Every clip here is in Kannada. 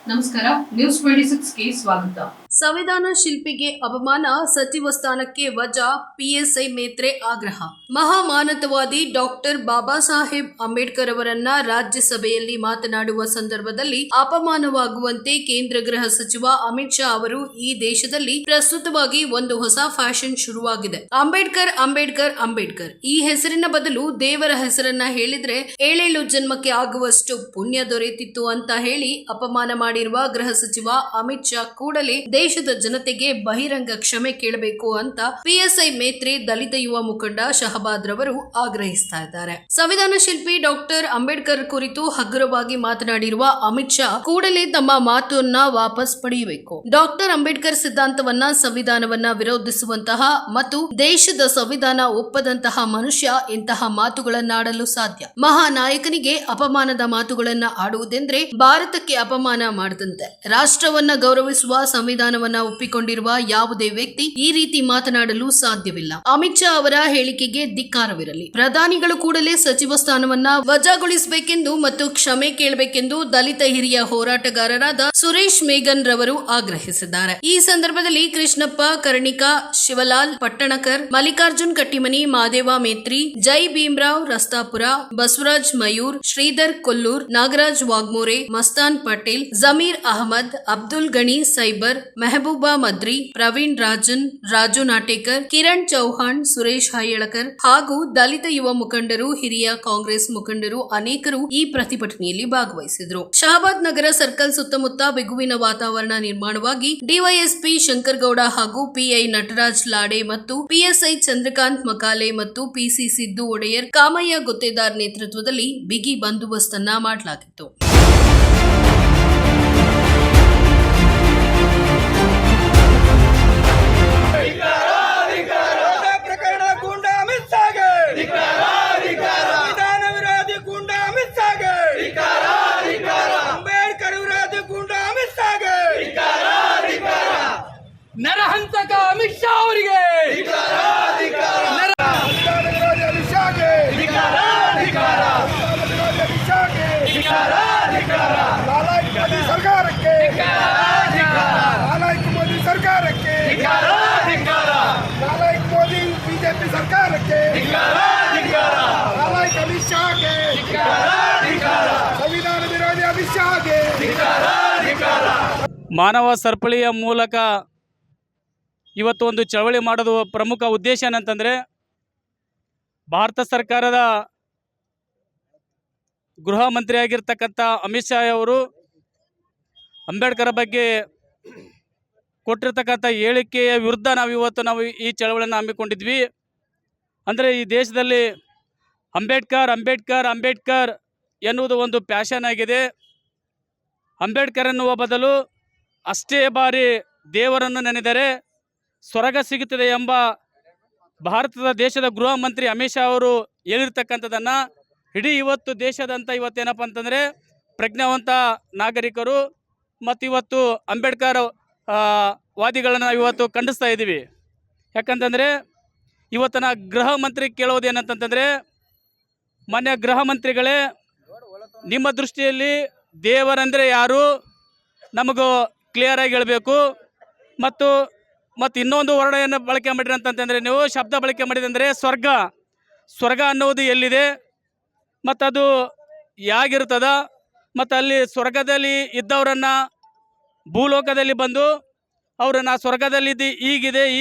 ನಮಸ್ಕಾರ, ನ್ಯೂಸ್ 26ಗೆ ಸ್ವಾಗತ. ಸಂವಿಧಾನ ಶಿಲ್ಪಿಗೆ ಅಪಮಾನ, ಸಚಿವ ಸ್ಥಾನಕ್ಕೆ ವಜಾ, ಪಿಎಸ್ಐ ಮೇತ್ರೆ ಆಗ್ರಹ. ಮಹಾಮಾನವತಾವಾದಿ ಡಾಕ್ಟರ್ ಬಾಬಾ ಸಾಹೇಬ್ ಅಂಬೇಡ್ಕರ್ ಅವರನ್ನ ರಾಜ್ಯಸಭೆಯಲ್ಲಿ ಮಾತನಾಡುವ ಸಂದರ್ಭದಲ್ಲಿ ಅಪಮಾನವಾಗುವಂತೆ ಕೇಂದ್ರ ಗೃಹ ಸಚಿವ ಅಮಿತ್ ಶಾ ಅವರು ಈ ದೇಶದಲ್ಲಿ ಪ್ರಸ್ತುತವಾಗಿ ಒಂದು ಹೊಸ ಫ್ಯಾಷನ್ ಶುರುವಾಗಿದೆ. ಅಂಬೇಡ್ಕರ್ ಅಂಬೇಡ್ಕರ್ ಅಂಬೇಡ್ಕರ್ ಈ ಹೆಸರಿನ ಬದಲು ದೇವರ ಹೆಸರನ್ನ ಹೇಳಿದ್ರೆ 7 ಜನ್ಮಕ್ಕೆ ಆಗುವಷ್ಟು ಪುಣ್ಯ ದೊರೆತಿತ್ತು ಅಂತ ಹೇಳಿ ಅಪಮಾನ ಮಾಡಿರುವ ಗೃಹ ಸಚಿವ ಅಮಿತ್ ಶಾ ಕೂಡಲೇ ದೇಶದ ಜನತೆಗೆ ಬಹಿರಂಗ ಕ್ಷಮೆ ಕೇಳಬೇಕು ಅಂತ ಪಿಎಸ್ಐ ಮೇತ್ರೆ ದಲಿತ ಯುವ ಮುಖಂಡ ಶಹಬಾದ್ ರವರು ಆಗ್ರಹಿಸ್ತಾ ಇದ್ದಾರೆ. ಸಂವಿಧಾನ ಶಿಲ್ಪಿ ಡಾಕ್ಟರ್ ಅಂಬೇಡ್ಕರ್ ಕುರಿತು ಹಗುರವಾಗಿ ಮಾತನಾಡಿರುವ ಅಮಿತ್ ಶಾ ಕೂಡಲೇ ತಮ್ಮ ಮಾತನ್ನ ವಾಪಸ್ ಪಡೆಯಬೇಕು. ಡಾಕ್ಟರ್ ಅಂಬೇಡ್ಕರ್ ಸಿದ್ಧಾಂತವನ್ನ, ಸಂವಿಧಾನವನ್ನ ವಿರೋಧಿಸುವಂತಹ ಮತ್ತು ದೇಶದ ಸಂವಿಧಾನ ಒಪ್ಪದಂತಹ ಮನುಷ್ಯ ಇಂತಹ ಮಾತುಗಳನ್ನಾಡಲು ಸಾಧ್ಯ. ಮಹಾನಾಯಕನಿಗೆ ಅಪಮಾನದ ಮಾತುಗಳನ್ನ ಆಡುವುದೆಂದ್ರೆ ಭಾರತಕ್ಕೆ ಅಪಮಾನ ಮಾಡದಂತೆ. ರಾಷ್ಟ್ರವನ್ನ ಗೌರವಿಸುವ, ಸಂವಿಧಾನವನ್ನ ಒಪ್ಪಿಕೊಂಡಿರುವ ಯಾವುದೇ ವ್ಯಕ್ತಿ ಈ ರೀತಿ ಮಾತನಾಡಲು ಸಾಧ್ಯವಿಲ್ಲ. ಅಮಿತ್ ಶಾ ಅವರ ಹೇಳಿಕೆಗೆ ಧಿಕ್ಕಾರವಿರಲಿ. ಪ್ರಧಾನಿಗಳು ಕೂಡಲೇ ಸಚಿವ ಸ್ಥಾನವನ್ನ ವಜಾಗೊಳಿಸಬೇಕೆಂದು ಮತ್ತು ಕ್ಷಮೆ ಕೇಳಬೇಕೆಂದು ದಲಿತ ಹಿರಿಯ ಹೋರಾಟಗಾರರಾದ ಸುರೇಶ್ ಮೇಗನ್ ರವರು ಆಗ್ರಹಿಸಿದ್ದಾರೆ. ಈ ಸಂದರ್ಭದಲ್ಲಿ ಕೃಷ್ಣಪ್ಪ ಕರ್ಣಿಕಾ, ಶಿವಲಾಲ್ ಪಟ್ಟಣಕರ್, ಮಲ್ಲಿಕಾರ್ಜುನ್ ಕಟ್ಟಿಮನಿ, ಮಾದೇವ ಮೇತ್ರಿ, ಜೈ ಭೀಮ್ರಾವ್ ರಸ್ತಾಪುರ, ಬಸವರಾಜ್ ಮಯೂರ್, ಶ್ರೀಧರ್ ಕೊಲ್ಲೂರ್, ನಾಗರಾಜ್ ವಾಗ್ಮೋರೆ, ಮಸ್ತಾನ್ ಪಟೇಲ್, ಜಮೀರ್ ಅಹಮದ್, ಅಬ್ದುಲ್ ಗಣಿ ಸೈಬರ್, ಮೆಹಬೂಬಾ ಮದ್ರಿ, ಪ್ರವೀಣ್ ರಾಜನ್, ರಾಜು ನಾಟೇಕರ್, ಕಿರಣ್ ಚೌಹಾಣ್, ಸುರೇಶ್ ಹಯ್ಯಳಕರ್ ಹಾಗೂ ದಲಿತ ಯುವ ಮುಖಂಡರು, ಹಿರಿಯ ಕಾಂಗ್ರೆಸ್ ಮುಖಂಡರು ಅನೇಕರು ಈ ಪ್ರತಿಭಟನೆಯಲ್ಲಿ ಭಾಗವಹಿಸಿದರು. ಶಹಬಾದ್ ನಗರ ಸರ್ಕಲ್ ಸುತ್ತಮುತ್ತ ಬಿಗುವಿನ ವಾತಾವರಣ ನಿರ್ಮಾಣವಾಗಿ ಡಿವೈಎಸ್ಪಿ ಶಂಕರಗೌಡ ಹಾಗೂ ಪಿಐ ನಟರಾಜ್ ಲಾಡೆ ಮತ್ತು ಪಿಎಸ್ಐ ಚಂದ್ರಕಾಂತ್ ಮಕಾಲೆ ಮತ್ತು ಪಿಸಿ ಸಿದ್ದು ಒಡೆಯರ್, ಕಾಮಯ್ಯ ಗುತ್ತೇದಾರ್ ನೇತೃತ್ವದಲ್ಲಿ ಬಿಗಿ ಬಂದೋಬಸ್ತನ್ನ ಮಾಡಲಾಗಿತ್ತು. ನರಹಂತಕ ಅಮಿತ್ ಶಾ ಅವರಿಗೆ ಸರ್ಕಾರಕ್ಕೆ ಮೋದಿ ಸರ್ಕಾರಕ್ಕೆ ಮೋದಿ ಬಿಜೆಪಿ ಸರ್ಕಾರಕ್ಕೆ ಅಮಿತ್ ಶಾಗೆ ಸಂವಿಧಾನ ವಿರೋಧಿ ಅಮಿತ್ ಶಾಗೆ. ಮಾನವ ಸರಪಳಿಯ ಮೂಲಕ ಇವತ್ತು ಒಂದು ಚಳವಳಿ ಮಾಡೋದು ಪ್ರಮುಖ ಉದ್ದೇಶ ಏನಂತಂದರೆ, ಭಾರತ ಸರ್ಕಾರದ ಗೃಹ ಮಂತ್ರಿಯಾಗಿರ್ತಕ್ಕಂಥ ಅಮಿತ್ ಶಾ ಅವರು ಅಂಬೇಡ್ಕರ್ ಬಗ್ಗೆ ಕೊಟ್ಟಿರ್ತಕ್ಕಂಥ ಹೇಳಿಕೆಯ ವಿರುದ್ಧ ನಾವು ಈ ಚಳವಳಿಯನ್ನು ಹಮ್ಮಿಕೊಂಡಿದ್ವಿ. ಅಂದರೆ ಈ ದೇಶದಲ್ಲಿ ಅಂಬೇಡ್ಕರ್ ಅಂಬೇಡ್ಕರ್ ಅಂಬೇಡ್ಕರ್ ಎನ್ನುವುದು ಒಂದು ಪ್ಯಾಷನ್ ಆಗಿದೆ. ಅಂಬೇಡ್ಕರ್ ಎನ್ನುವ ಬದಲು ಅಷ್ಟೇ ಬಾರಿ ದೇವರನ್ನು ನೆನೆದರೆ ಸ್ವರ್ಗ ಸಿಗುತ್ತದೆ ಎಂಬ ಭಾರತದ ದೇಶದ ಗೃಹ ಮಂತ್ರಿ ಅಮಿತ್ ಶಾ ಅವರು ಹೇಳಿರ್ತಕ್ಕಂಥದ್ದನ್ನು ಇಡೀ ಇವತ್ತು ದೇಶದಂತ ಇವತ್ತೇನಪ್ಪ ಅಂತಂದರೆ ಪ್ರಜ್ಞಾವಂತ ನಾಗರಿಕರು ಮತ್ತು ಇವತ್ತು ಅಂಬೇಡ್ಕರ್ ವಾದಿಗಳನ್ನು ಇವತ್ತು ಖಂಡಿಸ್ತಾ ಇದ್ದೀವಿ. ಯಾಕಂತಂದರೆ ಇವತ್ತಿನ ಗೃಹ ಮಂತ್ರಿ ಕೇಳೋದೇನಂತಂದರೆ, ಮಾನ್ಯ ಗೃಹ ಮಂತ್ರಿಗಳೇ, ನಿಮ್ಮ ದೃಷ್ಟಿಯಲ್ಲಿ ದೇವರಂದರೆ ಯಾರು ನಮಗೂ ಕ್ಲಿಯರಾಗಿ ಹೇಳಬೇಕು. ಮತ್ತು ಇನ್ನೊಂದು ವರ್ಣವನ್ನು ಬಳಕೆ ಮಾಡಿರಿ ಅಂತಂತಂದರೆ, ನೀವು ಶಬ್ದ ಬಳಕೆ ಮಾಡಿದಂದರೆ ಸ್ವರ್ಗ ಅನ್ನೋದು ಎಲ್ಲಿದೆ ಮತ್ತು ಅದು ಹೇಗಿರ್ತದ, ಮತ್ತು ಅಲ್ಲಿ ಸ್ವರ್ಗದಲ್ಲಿ ಇದ್ದವರನ್ನು ಭೂಲೋಕದಲ್ಲಿ ಬಂದು ಅವರನ್ನು ಸ್ವರ್ಗದಲ್ಲಿದ್ದು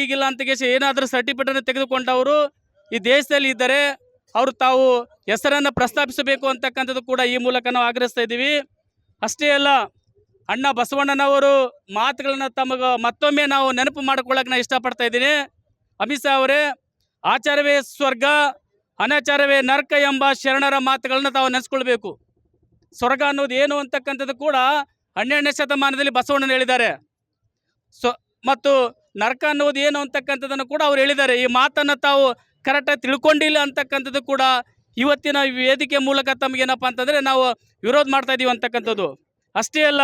ಈಗಿಲ್ಲ ಅಂತ ಏನಾದರೂ ಸರ್ಟಿಫಿಕೇಟನ್ನು ತೆಗೆದುಕೊಂಡವರು ಈ ದೇಶದಲ್ಲಿ ಇದ್ದರೆ ಅವರು ತಾವು ಹೆಸರನ್ನು ಪ್ರಸ್ತಾಪಿಸಬೇಕು ಅಂತಕ್ಕಂಥದ್ದು ಕೂಡ ಈ ಮೂಲಕ ನಾವು ಆಗ್ರಹಿಸ್ತಾ ಇದ್ದೀವಿ. ಅಷ್ಟೇ ಅಲ್ಲ, ಅಣ್ಣ ಬಸವಣ್ಣನವರು ಮಾತುಗಳನ್ನು ತಮಗೆ ಮತ್ತೊಮ್ಮೆ ನಾವು ನೆನಪು ಮಾಡ್ಕೊಳ್ಳೋಕೆ ನಾನು ಇಷ್ಟಪಡ್ತಾ ಇದ್ದೀನಿ. ಅಮಿತ್ ಶಾ ಅವರೇ, ಆಚಾರವೇ ಸ್ವರ್ಗ, ಅನಾಚಾರವೇ ನರಕ ಎಂಬ ಶರಣರ ಮಾತುಗಳನ್ನು ತಾವು ನೆನೆಸ್ಕೊಳ್ಬೇಕು. ಸ್ವರ್ಗ ಅನ್ನೋದು ಏನು ಅಂತಕ್ಕಂಥದ್ದು ಕೂಡ 12ನೇ ಶತಮಾನದಲ್ಲಿ ಬಸವಣ್ಣನ ಹೇಳಿದ್ದಾರೆ. ಮತ್ತು ನರಕ ಅನ್ನೋದು ಏನು ಅಂತಕ್ಕಂಥದ್ದನ್ನು ಕೂಡ ಅವ್ರು ಹೇಳಿದ್ದಾರೆ. ಈ ಮಾತನ್ನು ತಾವು ಕರೆಕ್ಟಾಗಿ ತಿಳ್ಕೊಂಡಿಲ್ಲ ಅಂತಕ್ಕಂಥದ್ದು ಕೂಡ ಇವತ್ತಿನ ವೇದಿಕೆ ಮೂಲಕ ತಮಗೇನಪ್ಪ ಅಂತಂದರೆ ನಾವು ವಿರೋಧ ಮಾಡ್ತಾ ಇದ್ದೀವಿ ಅಂತಕ್ಕಂಥದ್ದು. ಅಷ್ಟೇ ಅಲ್ಲ,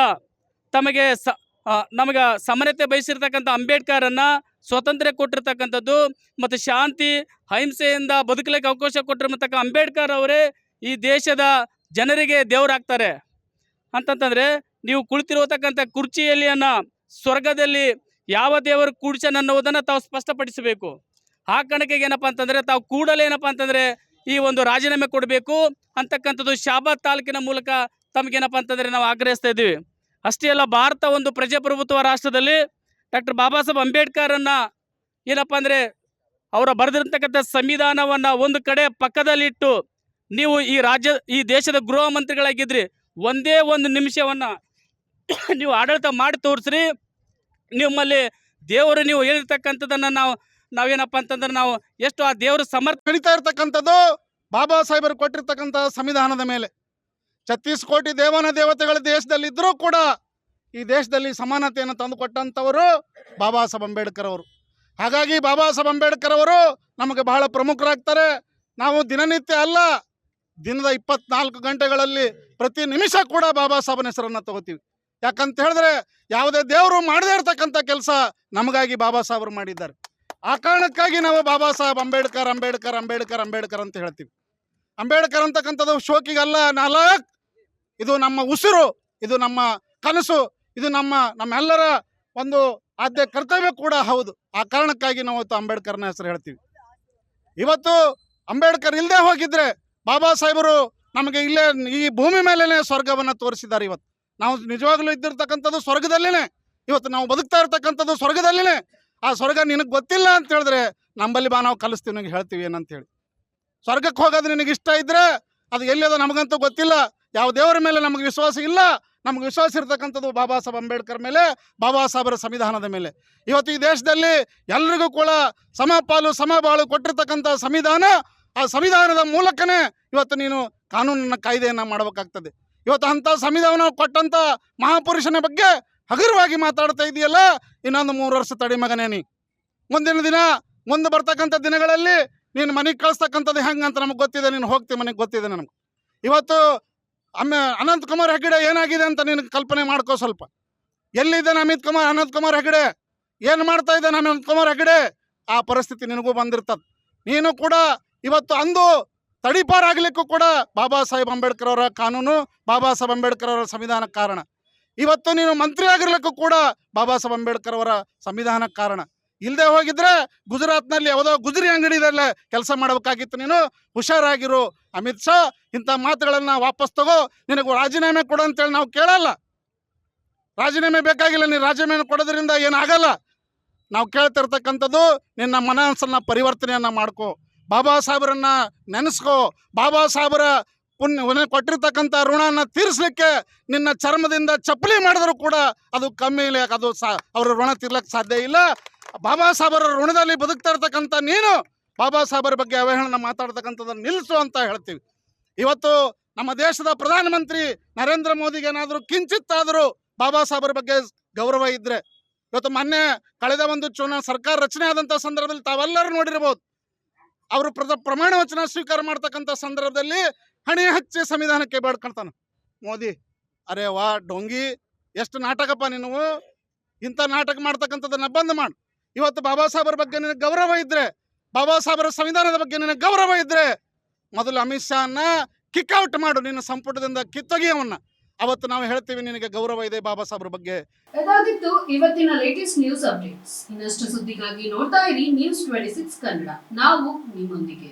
ನಮಗೆ ಸಮಾನತೆ ಬಯಸಿರ್ತಕ್ಕಂಥ ಅಂಬೇಡ್ಕರನ್ನು ಸ್ವಾತಂತ್ರ್ಯ ಕೊಟ್ಟಿರ್ತಕ್ಕಂಥದ್ದು ಮತ್ತು ಶಾಂತಿ ಅಹಿಂಸೆಯಿಂದ ಬದುಕಲಿಕ್ಕೆ ಅವಕಾಶ ಕೊಟ್ಟಿರತಕ್ಕ ಅಂಬೇಡ್ಕರ್ ಅವರೇ ಈ ದೇಶದ ಜನರಿಗೆ ದೇವರಾಗ್ತಾರೆ ಅಂತಂತಂದರೆ ನೀವು ಕುಳಿತಿರತಕ್ಕಂಥ ಕುರ್ಚಿಯಲ್ಲಿ ಸ್ವರ್ಗದಲ್ಲಿ ಯಾವ ದೇವರು ಕೂಡ್ಸನನ್ನುವುದನ್ನು ತಾವು ಸ್ಪಷ್ಟಪಡಿಸಬೇಕು. ಆ ಕಾರಣಕ್ಕೆ ಏನಪ್ಪ ಅಂತಂದರೆ ತಾವು ಕೂಡಲೇ ಏನಪ್ಪ ಅಂತಂದರೆ ಈ ಒಂದು ರಾಜೀನಾಮೆ ಕೊಡಬೇಕು ಅಂತಕ್ಕಂಥದ್ದು ಶಾಬಾದ್ ತಾಲೂಕಿನ ಮೂಲಕ ತಮಗೇನಪ್ಪ ಅಂತಂದರೆ ನಾವು ಆಗ್ರಹಿಸ್ತಾ ಇದ್ದೀವಿ. ಅಷ್ಟೇ ಅಲ್ಲ, ಭಾರತ ಒಂದು ಪ್ರಜಾಪ್ರಭುತ್ವ ರಾಷ್ಟ್ರದಲ್ಲಿ ಡಾಕ್ಟರ್ ಬಾಬಾ ಸಾಹೇಬ್ ಅಂಬೇಡ್ಕರನ್ನು ಏನಪ್ಪ ಅಂದರೆ ಅವರ ಬರೆದಿರ್ತಕ್ಕಂಥ ಸಂವಿಧಾನವನ್ನು ಒಂದು ಕಡೆ ಪಕ್ಕದಲ್ಲಿಟ್ಟು ನೀವು ಈ ದೇಶದ ಗೃಹ ಮಂತ್ರಿಗಳಾಗಿದ್ರಿ, ಒಂದೇ ಒಂದು ನಿಮಿಷವನ್ನು ನೀವು ಆಡಳಿತ ಮಾಡಿ ತೋರಿಸ್ರಿ. ನಿಮ್ಮಲ್ಲಿ ದೇವರು ನೀವು ಹೇಳಿರ್ತಕ್ಕಂಥದ್ದನ್ನು ನಾವೇನಪ್ಪ ಅಂತಂದ್ರೆ ನಾವು ಎಷ್ಟು ಆ ದೇವರ ನಡೀತಾ ಇರ್ತಕ್ಕಂಥದ್ದು ಬಾಬಾ ಸಾಹೇಬರು ಕೊಟ್ಟಿರ್ತಕ್ಕಂಥ ಸಂವಿಧಾನದ ಮೇಲೆ. 36 ಕೋಟಿ ದೇವತೆಗಳ ದೇಶದಲ್ಲಿದ್ದರೂ ಕೂಡ ಈ ದೇಶದಲ್ಲಿ ಸಮಾನತೆಯನ್ನು ತಂದುಕೊಟ್ಟಂಥವರು ಬಾಬಾ ಸಾಹೇಬ್ ಅಂಬೇಡ್ಕರ್ ಅವರು. ಹಾಗಾಗಿ ಬಾಬಾ ಸಾಹೇಬ್ ಅಂಬೇಡ್ಕರ್ ಅವರು ನಮಗೆ ಬಹಳ ಪ್ರಮುಖರಾಗ್ತಾರೆ. ನಾವು ದಿನನಿತ್ಯ ಅಲ್ಲ, ದಿನದ 24 ಗಂಟೆಗಳಲ್ಲಿ ಪ್ರತಿ ನಿಮಿಷ ಕೂಡ ಬಾಬಾ ಸಾಹೇಬನ ಹೆಸರನ್ನು ತಗೋತೀವಿ. ಯಾಕಂತ ಹೇಳಿದ್ರೆ ಯಾವುದೇ ದೇವರು ಮಾಡದೇ ಇರ್ತಕ್ಕಂಥ ಕೆಲಸ ನಮಗಾಗಿ ಬಾಬಾ ಸಾಹೇಬರು ಮಾಡಿದ್ದಾರೆ. ಆ ಕಾರಣಕ್ಕಾಗಿ ನಾವು ಬಾಬಾ ಸಾಹೇಬ್ ಅಂಬೇಡ್ಕರ್ ಅಂಬೇಡ್ಕರ್ ಅಂಬೇಡ್ಕರ್ ಅಂಬೇಡ್ಕರ್ ಅಂತ ಹೇಳ್ತೀವಿ. ಅಂಬೇಡ್ಕರ್ ಅಂತಕ್ಕಂಥದ್ದು ಶೋಕಿಗಲ್ಲ, ನಾಲ್ಕು ಇದು ನಮ್ಮ ಉಸಿರು, ಇದು ನಮ್ಮ ಕನಸು, ಇದು ನಮ್ಮೆಲ್ಲರ ಒಂದು ಆದ್ಯ ಕರ್ತವ್ಯ ಕೂಡ ಹೌದು. ಆ ಕಾರಣಕ್ಕಾಗಿ ನಾವು ಅಂಬೇಡ್ಕರ್ನ ಹೆಸರು ಹೇಳ್ತೀವಿ. ಇವತ್ತು ಅಂಬೇಡ್ಕರ್ ಇಲ್ಲದೆ ಹೋಗಿದ್ರೆ ಬಾಬಾ ಸಾಹೇಬರು ನಮಗೆ ಇಲ್ಲೇ ಈ ಭೂಮಿ ಮೇಲೇ ಸ್ವರ್ಗವನ್ನು ತೋರಿಸಿದ್ದಾರೆ. ಇವತ್ತು ನಾವು ನಿಜವಾಗ್ಲೂ ಇದ್ದಿರ್ತಕ್ಕಂಥದ್ದು ಸ್ವರ್ಗದಲ್ಲಿನೇ, ಇವತ್ತು ನಾವು ಬದುಕ್ತಾ ಇರ್ತಕ್ಕಂಥದ್ದು ಸ್ವರ್ಗದಲ್ಲಿನೇ. ಆ ಸ್ವರ್ಗ ನಿನಗೆ ಗೊತ್ತಿಲ್ಲ ಅಂತ ಹೇಳಿದ್ರೆ ನಮ್ಮಲ್ಲಿ ಬಾ, ನಾವು ಕಲಿಸ್ತೀವಿ, ನಿನಗೆ ಹೇಳ್ತೀವಿ ಏನಂತೇಳಿ. ಸ್ವರ್ಗಕ್ಕೆ ಹೋಗೋದು ನಿನಗೆ ಇಷ್ಟ ಇದ್ದರೆ ಅದು ಎಲ್ಲಿಯದ ನಮಗಂತೂ ಗೊತ್ತಿಲ್ಲ. ಯಾವ ದೇವರ ಮೇಲೆ ನಮಗೆ ವಿಶ್ವಾಸ ಇಲ್ಲ. ನಮಗೆ ವಿಶ್ವಾಸ ಇರ್ತಕ್ಕಂಥದ್ದು ಬಾಬಾ ಸಾಹೇಬ್ ಅಂಬೇಡ್ಕರ್ ಮೇಲೆ, ಬಾಬಾ ಸಾಹೇಬರ ಸಂವಿಧಾನದ ಮೇಲೆ. ಇವತ್ತು ಈ ದೇಶದಲ್ಲಿ ಎಲ್ರಿಗೂ ಕೂಡ ಸಮಪಾಲು ಸಮಬಾಳು ಕೊಟ್ಟಿರ್ತಕ್ಕಂಥ ಸಂವಿಧಾನ, ಆ ಸಂವಿಧಾನದ ಮೂಲಕನೇ ಇವತ್ತು ನೀನು ಕಾನೂನನ್ನ ಕಾಯ್ದೆಯನ್ನು ಮಾಡಬೇಕಾಗ್ತದೆ. ಇವತ್ತು ಅಂಥ ಸಂವಿಧಾನ ಕೊಟ್ಟಂಥ ಮಹಾಪುರುಷನ ಬಗ್ಗೆ ಹಗುರವಾಗಿ ಮಾತಾಡ್ತಾ ಇದೆಯಲ್ಲ, ಇನ್ನೊಂದು 3 ವರ್ಷ ತಡಿ ಮಗನೇ. ಮುಂದಿನ ದಿನ ಮುಂದೆ ಬರ್ತಕ್ಕಂಥ ದಿನಗಳಲ್ಲಿ ನೀನು ಮನೆಗೆ ಕಳಿಸ್ತಕ್ಕಂಥದ್ದು ಹೆಂಗೆ ಅಂತ ನಮಗೆ ಗೊತ್ತಿದೆ. ನೀನು ಹೋಗ್ತೀವಿ, ಮನೆಗೆ ಗೊತ್ತಿದೆ ನನಗೆ. ಇವತ್ತು ಅನಂತಕುಮಾರ್ ಹೆಗಡೆ ಏನಾಗಿದೆ ಅಂತ ನೀನು ಕಲ್ಪನೆ ಮಾಡ್ಕೋ ಸ್ವಲ್ಪ. ಎಲ್ಲಿದ್ದಾನೆ ಅನಂತಕುಮಾರ್ ಹೆಗಡೆ? ಏನು ಮಾಡ್ತಾ ಇದ್ದಾನೆ ಅನಂತಕುಮಾರ್ ಹೆಗಡೆ? ಆ ಪರಿಸ್ಥಿತಿ ನಿನಗೂ ಬಂದಿರ್ತದೆ. ನೀನು ಕೂಡ ಇವತ್ತು ಅಂದು ತಡಿಪಾರಾಗಲಿಕ್ಕೂ ಕೂಡ ಬಾಬಾ ಸಾಹೇಬ್ ಅಂಬೇಡ್ಕರ್ ಅವರ ಕಾನೂನು, ಬಾಬಾ ಸಾಹೇಬ್ ಅಂಬೇಡ್ಕರ್ ಅವರ ಸಂವಿಧಾನ ಕಾರಣ. ಇವತ್ತು ನೀನು ಮಂತ್ರಿ ಆಗಿರ್ಲಿಕ್ಕೂ ಕೂಡ ಬಾಬಾ ಸಾಹೇಬ್ ಅಂಬೇಡ್ಕರ್ ಅವರ ಸಂವಿಧಾನ ಕಾರಣ. ಇಲ್ಲದೆ ಹೋಗಿದ್ರೆ ಗುಜರಾತ್ನಲ್ಲಿ ಯಾವುದೋ ಗುಜರಿ ಅಂಗಡಿಯಲ್ಲೇ ಕೆಲಸ ಮಾಡಬೇಕಾಗಿತ್ತು. ನೀನು ಹುಷಾರಾಗಿರು. ಅಮಿತ್ ಶಾ ಇಂಥ ಮಾತುಗಳನ್ನು ವಾಪಸ್ ತಗೋ, ನಿನಗೂ ರಾಜೀನಾಮೆ ಕೊಡು ಅಂತೇಳಿ ನಾವು ಕೇಳಲ್ಲ. ರಾಜೀನಾಮೆ ಬೇಕಾಗಿಲ್ಲ, ನೀನು ರಾಜೀನಾಮೆ ಕೊಡೋದ್ರಿಂದ ಏನಾಗಲ್ಲ. ನಾವು ಕೇಳ್ತಿರ್ತಕ್ಕಂಥದ್ದು ನಿನ್ನ ಮನಸ್ಸನ್ನು ಪರಿವರ್ತನೆಯನ್ನು ಮಾಡ್ಕೋ, ಬಾಬಾ ಸಾಹೇಬರನ್ನ ನೆನೆಸ್ಕೋ. ಬಾಬಾ ಸಾಹೇಬರ ಪುಣ್ಯ ಕೊಟ್ಟಿರ್ತಕ್ಕಂಥ ಋಣನ ತೀರಿಸಲಿಕ್ಕೆ ನಿನ್ನ ಚರ್ಮದಿಂದ ಚಪ್ಪಲಿ ಮಾಡಿದ್ರು ಕೂಡ ಅದು ಕಮ್ಮಿ ಇಲ್ಲ. ಅದು ಅವರ ಋಣ ತೀರ್ಲಕ್ಕೆ ಸಾಧ್ಯ ಇಲ್ಲ. ಬಾಬಾ ಸಾಹೇಬರ ಋಣದಲ್ಲಿ ಬದುಕ್ತಾ ಇರ್ತಕ್ಕಂಥ ನೀನು ಬಾಬಾ ಸಾಹೇಬರ ಬಗ್ಗೆ ಅವಹೇಳನ ಮಾತಾಡ್ತಕ್ಕಂಥದ್ದನ್ನು ನಿಲ್ಲಿಸು ಅಂತ ಹೇಳ್ತೀವಿ. ಇವತ್ತು ನಮ್ಮ ದೇಶದ ಪ್ರಧಾನಮಂತ್ರಿ ನರೇಂದ್ರ ಮೋದಿಗೆ ಏನಾದರೂ ಕಿಂಚಿತ್ತಾದರೂ ಬಾಬಾ ಸಾಹೇಬರ ಬಗ್ಗೆ ಗೌರವ ಇದ್ದರೆ, ಇವತ್ತು ಮೊನ್ನೆ ಕಳೆದ ಒಂದು ಸರ್ಕಾರ ರಚನೆ ಆದಂಥ ಸಂದರ್ಭದಲ್ಲಿ ತಾವೆಲ್ಲರೂ ನೋಡಿರ್ಬೋದು, ಅವರು ಪ್ರಮಾಣ ವಚನ ಸ್ವೀಕಾರ ಮಾಡ್ತಕ್ಕಂಥ ಸಂದರ್ಭದಲ್ಲಿ ಹಣೆ ಹಚ್ಚಿ ಸಂವಿಧಾನಕ್ಕೆ ಬೇಡ್ಕೊಳ್ತಾನೆ ಮೋದಿ. ಅರೆ ವಾ ಡೊಂಗಿ, ಎಷ್ಟು ನಾಟಕಪ್ಪ ನೀನು! ಇಂಥ ನಾಟಕ ಮಾಡ್ತಕ್ಕಂಥದ್ದನ್ನ ಬಂದ್ ಮಾಡು. ಇವತ್ತು ಬಾಬಾ ಸಾಹೇಬರ ಬಗ್ಗೆ ನಿನಗೆ ಗೌರವ ಇದ್ದರೆ, ಬಾಬಾ ಸಾಹೇಬರ ಸಂವಿಧಾನದ ಬಗ್ಗೆ ನಿನಗೆ ಗೌರವ ಇದ್ದರೆ ಮೊದಲು ಅಮಿತ್ ಶಾನ ಕಿಕ್ಔಟ್ ಮಾಡು, ನಿನ್ನ ಸಂಪುಟದಿಂದ ಕಿತ್ತೊಗೆಯವನ್ನ. ಅವತ್ತು ನಾವು ಹೇಳ್ತೀವಿ ನಿನಗೆ ಗೌರವ ಇದೆ ಬಾಬಾ ಸಾಹೇಬರ ಬಗ್ಗೆ. ಇದಾಗಿತ್ತು ಇವತ್ತಿನ ಲೇಟೆಸ್ಟ್ ನ್ಯೂಸ್ ಅಪ್ಡೇಟ್ಸ್. ಇನ್ನಷ್ಟು ಸುದ್ದಿಗಾಗಿ ನೋಡ್ತಾ ಇರಿ News 26 ಕನ್ನಡ. ನಾವು ನಿಮ್ಮೊಂದಿಗೆ.